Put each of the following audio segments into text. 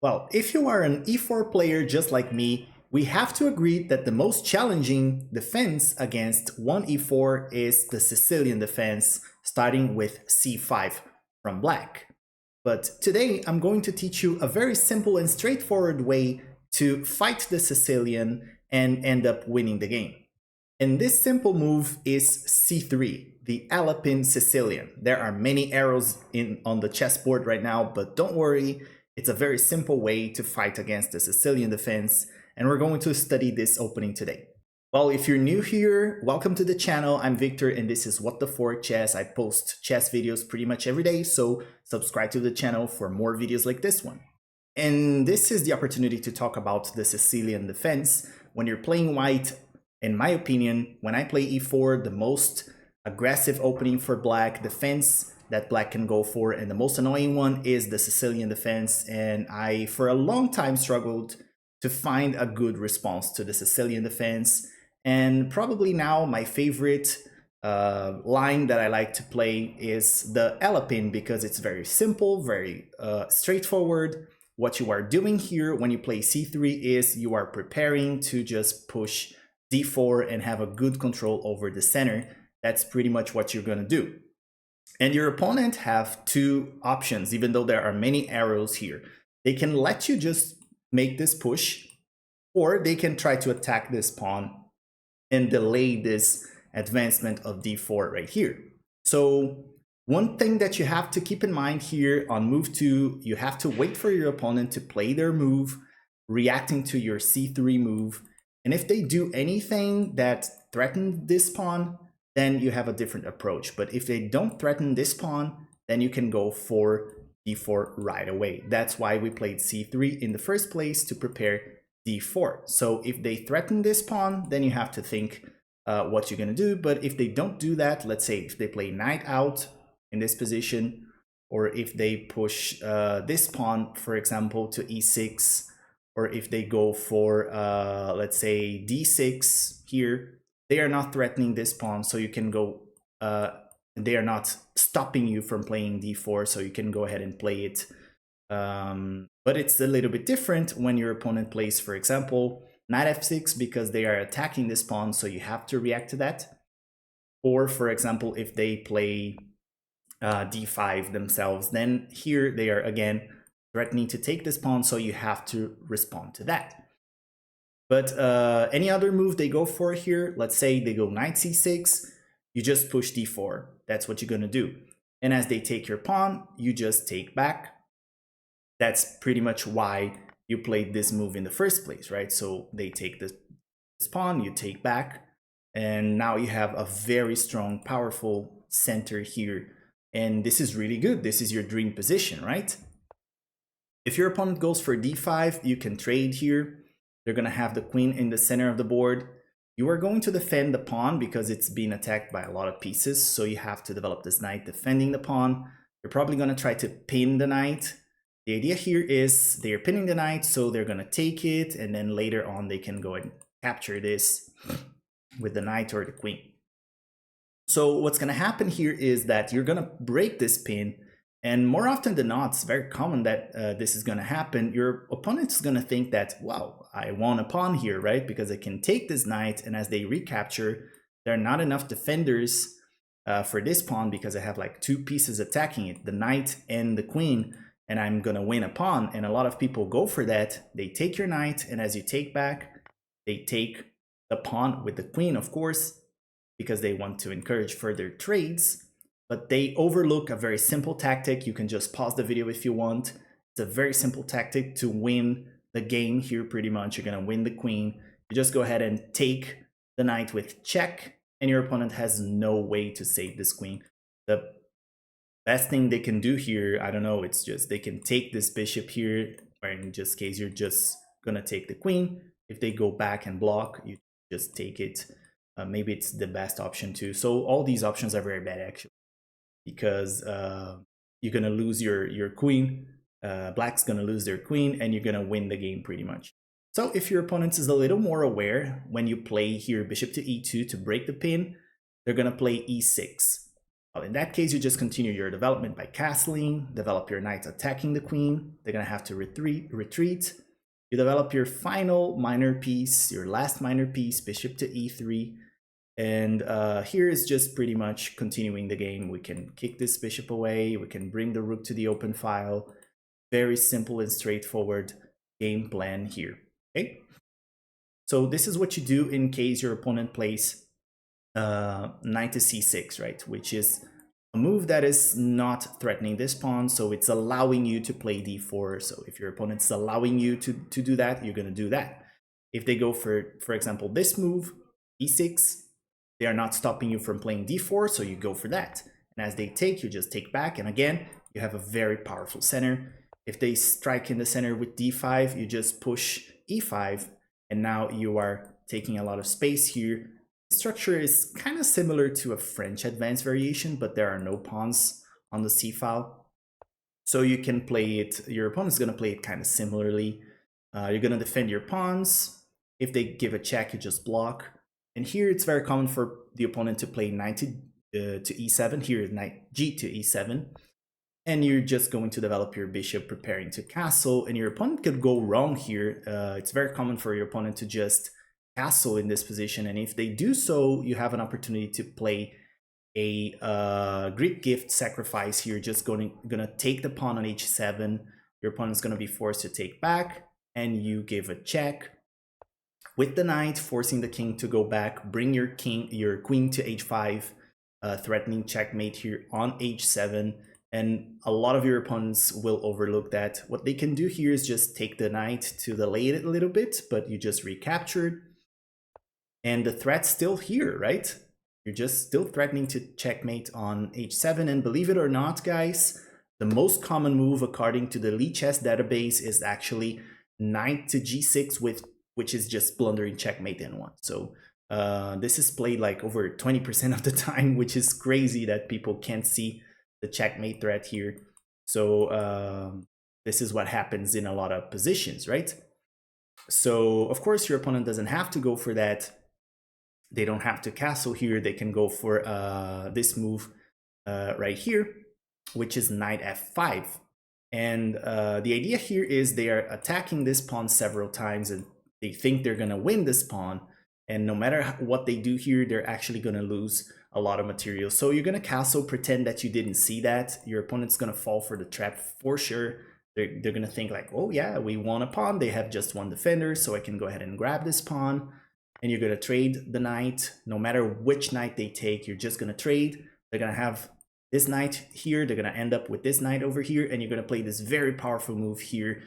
Well, if you are an e4 player just like me, we have to agree that the most challenging defense against 1e4 is the Sicilian defense, starting with c5 from black. But today I'm going to teach you a very simple and straightforward way to fight the Sicilian and end up winning the game. And this simple move is c3, the Alapin Sicilian. There are many arrows on the chessboard right now, but don't worry, it's a very simple way to fight against the Sicilian defense, and we're going to study this opening today. Well, if you're new here, welcome to the channel. I'm Victor, and this is What the Fork Chess. I post chess videos pretty much every day, so subscribe to the channel for more videos like this one. And this is the opportunity to talk about the Sicilian defense. When you're playing white, in my opinion, when I play e4, the most aggressive opening for black defense that black can go for, and the most annoying one is the Sicilian defense. And I, for a long time, struggled to find a good response to the Sicilian defense. And probably now my favorite line that I like to play is the Alapin, because it's very simple, very straightforward. What you are doing here when you play c3 is you are preparing to just push d4 and have a good control over the center. That's pretty much what you're going to do. And your opponent have two options, even though there are many arrows here. They can let you just make this push, or they can try to attack this pawn and delay this advancement of d4 right here. So one thing that you have to keep in mind here on move 2, you have to wait for your opponent to play their move, reacting to your c3 move. And if they do anything that threatens this pawn, then you have a different approach. But if they don't threaten this pawn, then you can go for d4 right away. That's why we played c3 in the first place, to prepare d4. So if they threaten this pawn, then you have to think what you're going to do. But if they don't do that, let's say if they play knight out in this position, or if they push this pawn, for example, to e6, or if they go for, let's say, d6 here, they are not threatening this pawn, so you can go, they are not stopping you from playing d4, so you can go ahead and play it. But it's a little bit different when your opponent plays, for example, knight f6, because they are attacking this pawn, so you have to react to that. Or, for example, if they play d5 themselves, then here they are again threatening to take this pawn, so you have to respond to that. But any other move they go for here, let's say they go knight c6, you just push d4. That's what you're going to do. And as they take your pawn, you just take back. That's pretty much why you played this move in the first place, right? So they take this pawn, you take back, and now you have a very strong, powerful center here. And this is really good. This is your dream position, right? If your opponent goes for d5, you can trade here. They're going to have the queen in the center of the board. You are going to defend the pawn because it's being attacked by a lot of pieces, so you have to develop this knight defending the pawn. You're probably going to try to pin the knight. The idea here is they're pinning the knight, so they're going to take it, and then later on they can go and capture this with the knight or the queen. So what's going to happen here is that you're going to break this pin, and more often than not, it's very common that this is going to happen. Your opponent's going to think that, wow, I won a pawn here, right? Because I can take this knight, and as they recapture, there are not enough defenders for this pawn because I have like two pieces attacking it, the knight and the queen, and I'm going to win a pawn. And a lot of people go for that. They take your knight, and as you take back, they take the pawn with the queen, of course, because they want to encourage further trades. But they overlook a very simple tactic. You can just pause the video if you want. It's a very simple tactic to win the game here pretty much. You're going to win the queen. You just go ahead and take the knight with check, and your opponent has no way to save this queen. The best thing they can do here, I don't know, it's just they can take this bishop here, or in this case, you're just going to take the queen. If they go back and block, you just take it. Maybe it's the best option too. So all these options are very bad, actually, because you're going to lose your queen, black's going to lose their queen, and you're going to win the game pretty much. So if your opponent is a little more aware, when you play here bishop to e2 to break the pin, they're going to play e6. Well, in that case, you just continue your development by castling, develop your knight attacking the queen. They're going to have to retreat. You develop your final minor piece, your last minor piece, bishop to e3. And here is just pretty much continuing the game. We can kick this bishop away. We can bring the rook to the open file. Very simple and straightforward game plan here. Okay. So this is what you do in case your opponent plays knight to c6, right? Which is a move that is not threatening this pawn, so it's allowing you to play d4. So if your opponent's allowing you to do that, you're going to do that. If they go for example, this move, e6, they are not stopping you from playing d4, so you go for that. And as they take, you just take back, and again, you have a very powerful center. If they strike in the center with d5, you just push e5, and now you are taking a lot of space here. The structure is kind of similar to a French advanced variation, but there are no pawns on the c file. So you can play it, your opponent's going to play it kind of similarly. You're going to defend your pawns. If they give a check, you just block. And here it's very common for the opponent to play knight to e7. Here is knight g to e7. And you're just going to develop your bishop, preparing to castle. And your opponent could go wrong here. It's very common for your opponent to just castle in this position, and if they do so, you have an opportunity to play a Greek gift sacrifice here. Just gonna take the pawn on h7. Your opponent's gonna be forced to take back, and you give a check with the knight, forcing the king to go back. Bring your queen to h5, threatening checkmate here on h7. And a lot of your opponents will overlook that. What they can do here is just take the knight to the late a little bit, but you just recaptured. And the threat's still here, right? You're just still threatening to checkmate on h7. And believe it or not, guys, the most common move according to the Lee Chess database is actually knight to g6, which is just blundering checkmate in one. So this is played like over 20% of the time, which is crazy that people can't see the checkmate threat here. So this is what happens in a lot of positions, right? So of course your opponent doesn't have to go for that. They don't have to castle here. They can go for this move right here, which is knight f5. And the idea here is they are attacking this pawn several times, and they think they're going to win this pawn. And no matter what they do here, they're actually going to lose a lot of material. So you're going to castle, pretend that you didn't see that. Your opponent's going to fall for the trap for sure. They're going to think like, oh yeah, we won a pawn. They have just one defender, so I can go ahead and grab this pawn. And you're going to trade the knight. No matter which knight they take, you're just going to trade. They're going to have this knight here. They're going to end up with this knight over here. And you're going to play this very powerful move here,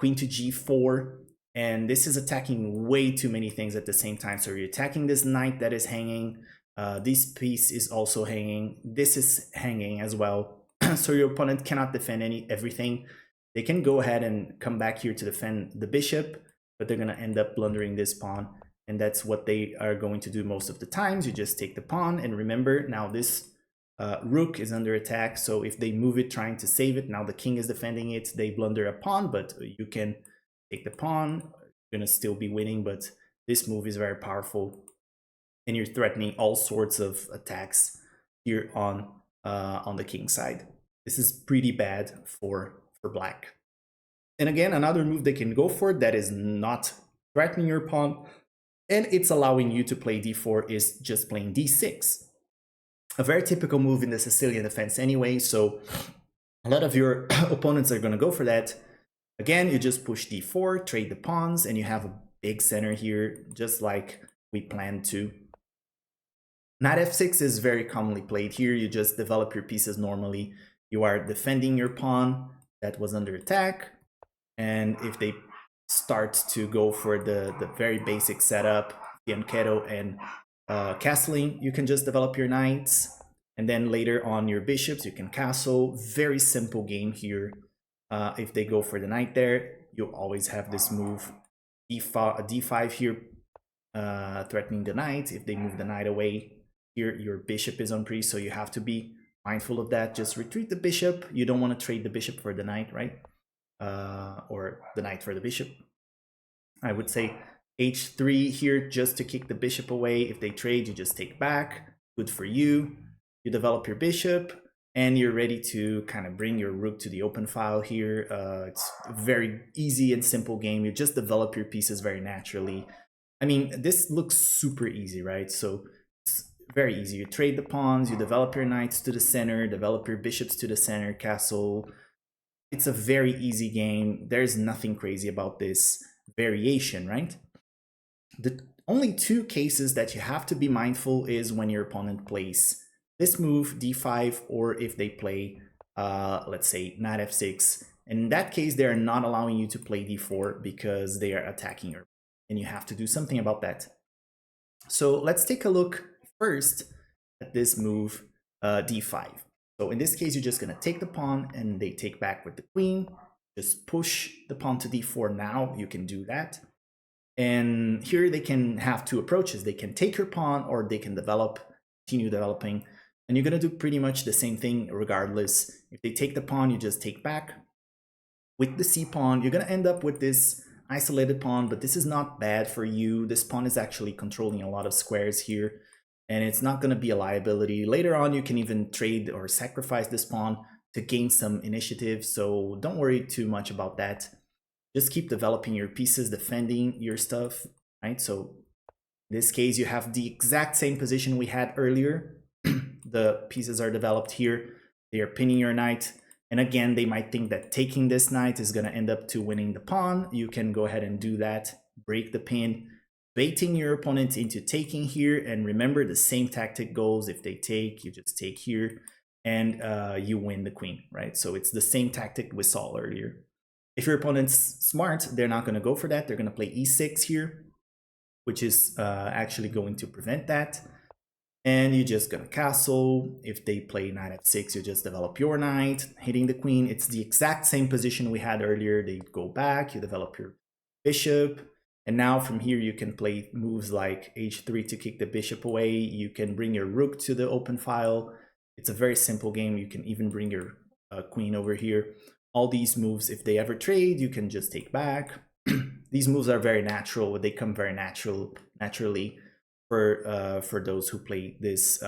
queen to g4. And this is attacking way too many things at the same time. So you're attacking this knight that is hanging. This piece is also hanging. This is hanging as well. So your opponent cannot defend everything. They can go ahead and come back here to defend the bishop, but they're going to end up blundering this pawn. And that's what they are going to do most of the times. You just take the pawn. And remember, now this rook is under attack. So if they move it trying to save it, now the king is defending it. They blunder a pawn, but you can take the pawn. You're going to still be winning, but this move is very powerful. And you're threatening all sorts of attacks here on the king side. This is pretty bad for black. And again, another move they can go for that is not threatening your pawn, and it's allowing you to play d4, is just playing d6. A very typical move in the Sicilian defense anyway, so a lot of your opponents are going to go for that. Again, you just push d4, trade the pawns, and you have a big center here, just like we planned to. Knight f6 is very commonly played here. You just develop your pieces normally. You are defending your pawn that was under attack, and if they start to go for the very basic setup, fianchetto and castling, you can just develop your knights, and then later on your bishops, you can castle. Very simple game here. If they go for the knight there, you always have this move, d5 here, threatening the knight. If they move the knight away, here your bishop is on priest, so you have to be mindful of that. Just retreat the bishop. You don't want to trade the bishop for the knight, right? Or the knight for the bishop. I would say h3 here just to kick the bishop away. If they trade, you just take back. Good for you. you develop your bishop, and you're ready to kind of bring your rook to the open file here. It's a very easy and simple game. You just develop your pieces very naturally. I mean, this looks super easy, right? So it's very easy. You trade the pawns, you develop your knights to the center, develop your bishops to the center, castle. It's a very easy game. There's nothing crazy about this variation, right? The only two cases that you have to be mindful is when your opponent plays this move, d5, or if they play, let's say, knight f6. In that case, they are not allowing you to play d4 because they are attacking your, and you have to do something about that. So let's take a look first at this move, d5. So in this case, you're just going to take the pawn and they take back with the queen. Just push the pawn to d4 now. You can do that. And here they can have two approaches. They can take your pawn or they can continue developing. And you're going to do pretty much the same thing regardless. If they take the pawn, you just take back. With the c pawn, you're going to end up with this isolated pawn, but this is not bad for you. This pawn is actually controlling a lot of squares here, and it's not going to be a liability. Later on, you can even trade or sacrifice this pawn to gain some initiative, so don't worry too much about that. Just keep developing your pieces, defending your stuff, right? So in this case, you have the exact same position we had earlier. The pieces are developed here. They are pinning your knight. And again, they might think that taking this knight is going to end up to winning the pawn. You can go ahead and do that. Break the pin, baiting your opponent into taking here. And remember, the same tactic goes. If they take, you just take here and you win the queen, right? So it's the same tactic we saw earlier. If your opponent's smart, they're not going to go for that. They're going to play e6 here, which is actually going to prevent that. And you're just gonna castle. If they play knight f6, you just develop your knight, hitting the queen. It's the exact same position we had earlier. They go back, you develop your bishop. And now from here, you can play moves like h3 to kick the bishop away. You can bring your rook to the open file. It's a very simple game. You can even bring your queen over here. All these moves, if they ever trade, you can just take back. These moves are very natural. They come very naturally for those who play this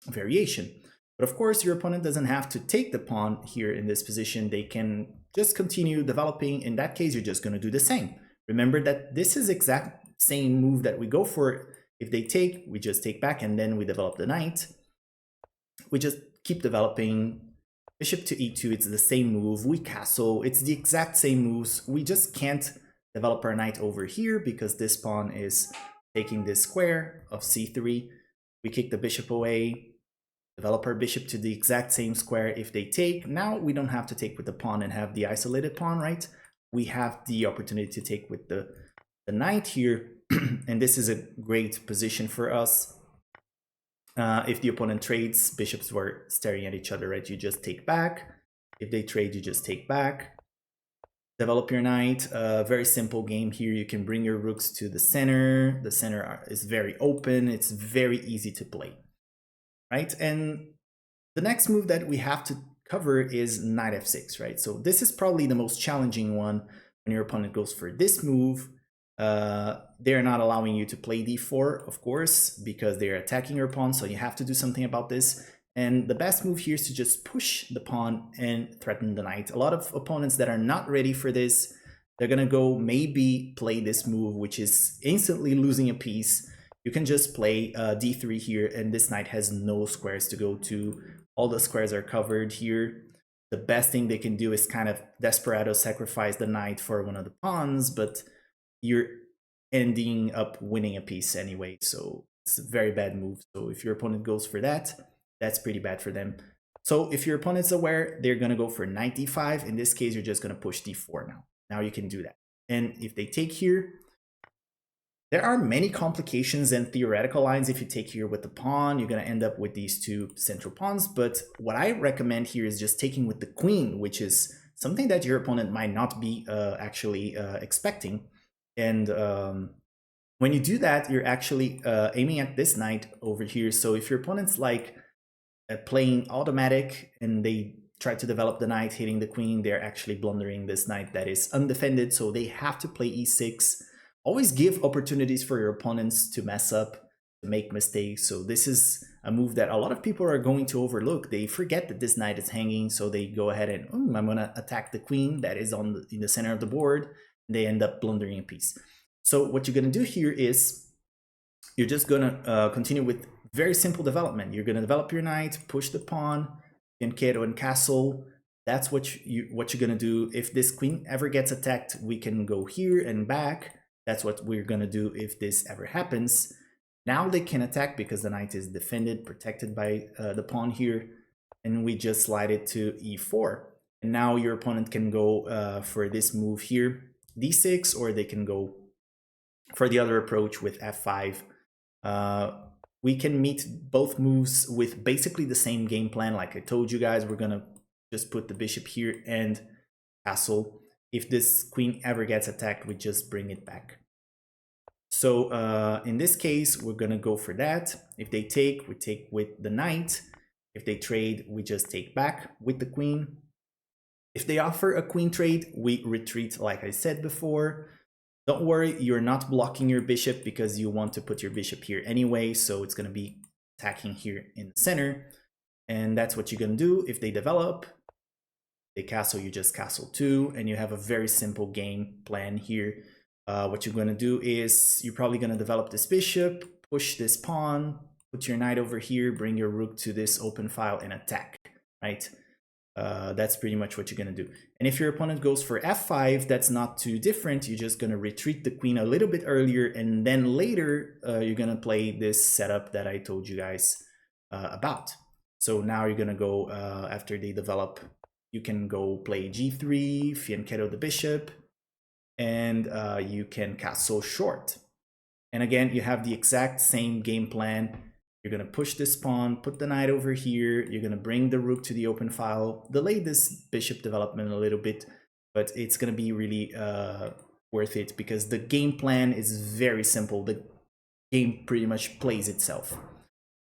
variation. But of course, your opponent doesn't have to take the pawn here in this position. They can just continue developing. In that case, you're just going to do the same. Remember that this is exact same move that we go for. If they take, we just take back and then we develop the knight. We just keep developing. Bishop to e2, it's the same move. We castle, it's the exact same moves. We just can't develop our knight over here because this pawn is taking this square of c3. We kick the bishop away, develop our bishop to the exact same square. If they take, now we don't have to take with the pawn and have the isolated pawn, right? We have the opportunity to take with the knight here, and this is a great position for us. If the opponent trades, bishops were staring at each other, right? You just take back. If they trade, you just take back. Develop your knight. Very simple game here. You can bring your rooks to the center. The center is very open. It's very easy to play, right? And the next move that we have to cover is knight f6, right? So this is probably the most challenging one when your opponent goes for this move. They're not allowing you to play d4, of course, because they're attacking your pawn, so you have to do something about this. And the best move here is to just push the pawn and threaten the knight. A lot of opponents that are not ready for this, they're gonna go maybe play this move, which is instantly losing a piece. You can just play d3 here, and this knight has no squares to go to. All the squares are covered here. The best thing they can do is kind of desperado sacrifice the knight for one of the pawns, but you're ending up winning a piece anyway, so it's a very bad move. So if your opponent goes for that, that's pretty bad for them. So if your opponent's aware, they're going to go for knight d5. In this case, you're just going to push d4 now. Now you can do that. And if they take here, there are many complications and theoretical lines. If you take here with the pawn, you're going to end up with these two central pawns. But what I recommend here is just taking with the queen, which is something that your opponent might not be actually expecting. And when you do that, you're actually aiming at this knight over here. So if your opponent's like playing automatic and they try to develop the knight hitting the queen, they're actually blundering this knight that is undefended. So they have to play e6. Always give opportunities for your opponents to mess up, make mistakes. So this is a move that a lot of people are going to overlook. They forget that this knight is hanging, so they go ahead and I'm going to attack the queen that is in the center of the board. They end up blundering a piece. So what you're going to do here is you're just going to continue with very simple development. You're going to develop your knight, push the pawn, fianchetto and castle. That's what you're going to do. If this queen ever gets attacked, we can go here and back. That's what we're going to do if this ever happens. Now they can attack because the knight is defended, protected by the pawn here. And we just slide it to e4. And now your opponent can go for this move here, d6, or they can go for the other approach with f5. We can meet both moves with basically the same game plan. Like I told you guys, we're going to just put the bishop here and castle. If this queen ever gets attacked, we just bring it back. So in this case, we're going to go for that. If they take, we take with the knight. If they trade, we just take back with the queen. If they offer a queen trade, we retreat like I said before. Don't worry, you're not blocking your bishop because you want to put your bishop here anyway, so it's going to be attacking here in the center. And that's what you're going to do. If they develop, they castle, you just castle too, and you have a very simple game plan here. What you're going to do is you're probably going to develop this bishop, push this pawn, put your knight over here, bring your rook to this open file and attack, right? That's pretty much what you're going to do. And if your opponent goes for f5, that's not too different. You're just going to retreat the queen a little bit earlier, and then later you're going to play this setup that I told you guys about. So now you're going to go, after they develop, you can go play g3, fianchetto the bishop, and you can castle short. And again, you have the exact same game plan. You're going to push this pawn, put the knight over here. You're going to bring the rook to the open file, delay this bishop development a little bit, but it's going to be really worth it because the game plan is very simple. The game pretty much plays itself.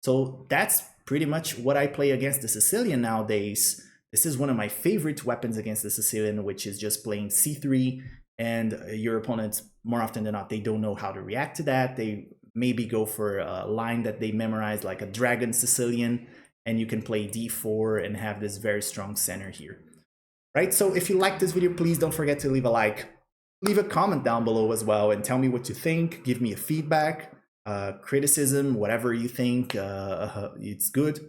So that's pretty much what I play against the Sicilian nowadays. This is one of my favorite weapons against the Sicilian, which is just playing c3, and your opponents, more often than not, they don't know how to react to that. They maybe go for a line that they memorize, like a dragon Sicilian, and you can play d4 and have this very strong center here. Right, so if you like this video, please don't forget to leave a like. Leave a comment down below as well and tell me what you think. Give me a feedback, criticism, whatever you think it's good.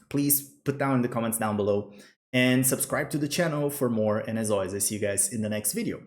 Please put down in the comments down below and subscribe to the channel for more. And as always, I see you guys in the next video.